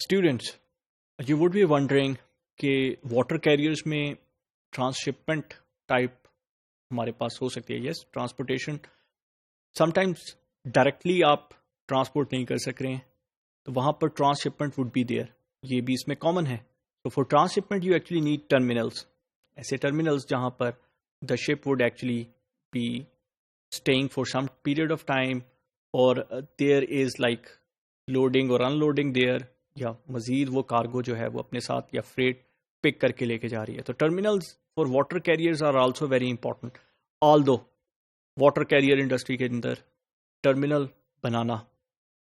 Students, you would be wondering कि water carriers में transshipment type हमारे पास हो सकती है. यस, ट्रांसपोर्टेशन समटाइम्स डायरेक्टली आप ट्रांसपोर्ट नहीं कर सक रहे हैं, तो वहाँ पर ट्रांसशिपमेंट वुड बी देयर. ये भी इसमें कॉमन है. तो for transshipment you actually need terminals, ऐसे टर्मिनल्स जहाँ पर the ship would actually be staying for some period of time, or there is like loading or unloading there, या मजीद वो कार्गो जो है वो अपने साथ या फ्रेट पिक करके लेके जा रही है. तो terminals for water carriers are also very important. Although water carrier industry के अंदर टर्मिनल बनाना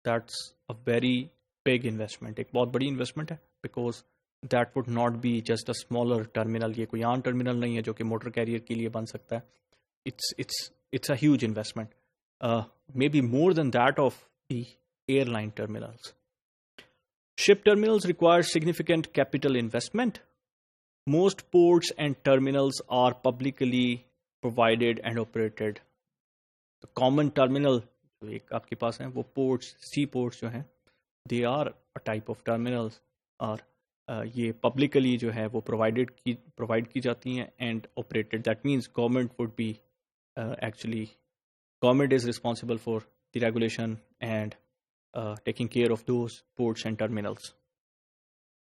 that's a very big investment, एक बहुत बड़ी इन्वेस्टमेंट है, because that would not be just a smaller terminal. ये कोई आम टर्मिनल नहीं है जो कि मोटर कैरियर के लिए बन सकता है. It's a huge investment, maybe more than that of the airline terminals. Ship terminals require significant capital investment. Most ports and terminals are publicly provided and operated. The common terminal जो एक आपके पास है वो ports, sea ports जो हैं, they are a type of terminals, और ये publicly जो है वो provide की जाती हैं and operated. That means government would be actually government is responsible for the regulation and taking care of those ports and terminals.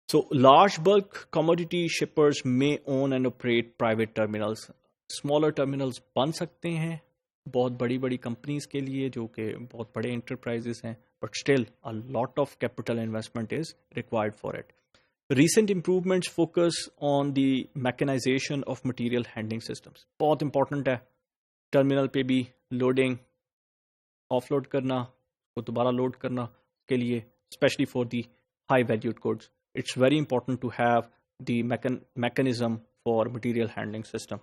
So large bulk commodity shippers may own and operate private terminals. Smaller terminals बन सकते हैं बहुत बड़ी बड़ी companies के लिए जो कि बहुत बड़े enterprises हैं, but still a lot of capital investment is required for it. Recent improvements focus on the mechanization of material handling systems. बहुत important है टर्मिनल पे भी लोडिंग ऑफलोड करना, वो दोबारा लोड करना के लिए, specially for the high valued goods. It's very important to have the mechanism for material handling system.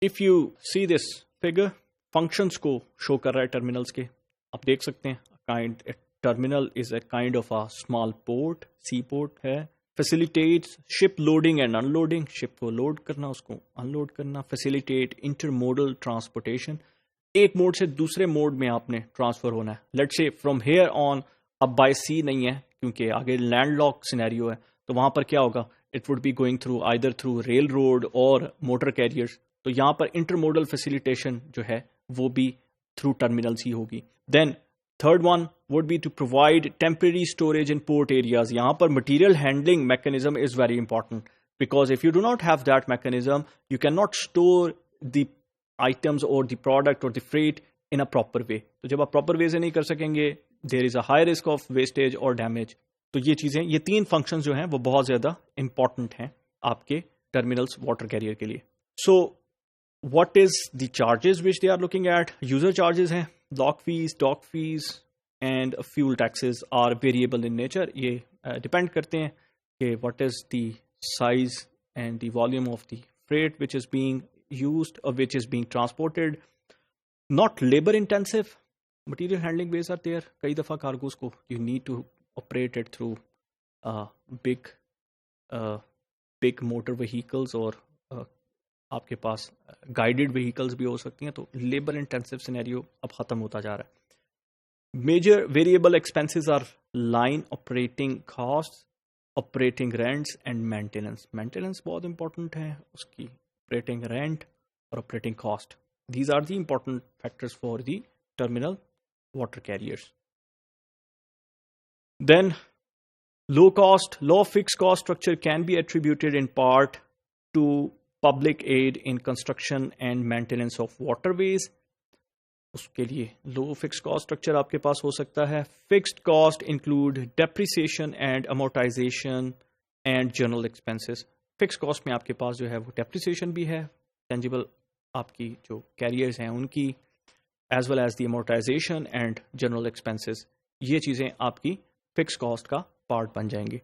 If you see this figure, functions को शो कर रहा है टर्मिनल्स के. आप देख सकते हैं terminal is a kind of a small port, sea port है. facilitates ship loading and unloading, ship को लोड करना, उसको अनलोड करना. facilitate intermodal transportation, एक मोड से दूसरे मोड में आपने ट्रांसफर होना है. Let's say from here on, अब बाय सी नहीं है क्योंकि आगे लैंडलॉक सिनेरियो है, तो वहां पर क्या होगा, it would be going through either through rail road और मोटर कैरियर्स. तो यहां पर इंटरमोडल फैसिलिटेशन जो है वो भी थ्रू टर्मिनल्स ही होगी. Then third one would be to provide temporary storage in port areas. यहाँ पर material handling mechanism is very important, because if you do not have that mechanism, you cannot store the items or the product or the freight in a proper way. तो जब आप proper way से नहीं कर सकेंगे, there is a high risk of wastage or damage. तो ये चीजें, ये तीन functions जो हैं वो बहुत ज़्यादा important हैं आपके terminals water carrier के लिए. So what is the charges which they are looking at? User charges हैं, dock fees and fuel taxes are variable in nature. ये depend करते हैं कि what is the size and the volume of the freight which is being used or which is being transported. Not labor intensive. Material handling ways are there. कई दफ़ा cargoes को you need to operate it through big motor vehicles, और आपके पास guided vehicles भी हो सकती हैं. तो लेबर इंटेंसिव सिनेरियो अब खत्म होता जा रहा है. Major variable expenses are line operating cost, operating rents and maintenance. Maintenance बहुत इंपॉर्टेंट है, उसकी ऑपरेटिंग रेंट और operating cost. These are the important factors for the terminal water carriers. Then low fixed cost structure can be attributed in part to public aid in construction and maintenance of waterways. उसके लिए लो fix cost structure आपके पास हो सकता है. Fixed cost include depreciation and amortisation and general expenses. Fix cost में आपके पास जो है वो डेप्रिसिएशन भी है, टेंजिबल आपकी जो कैरियर्स हैं उनकी, as well as the amortization and general expenses. ये चीज़ें आपकी फिक्स कॉस्ट का पार्ट बन जाएंगी.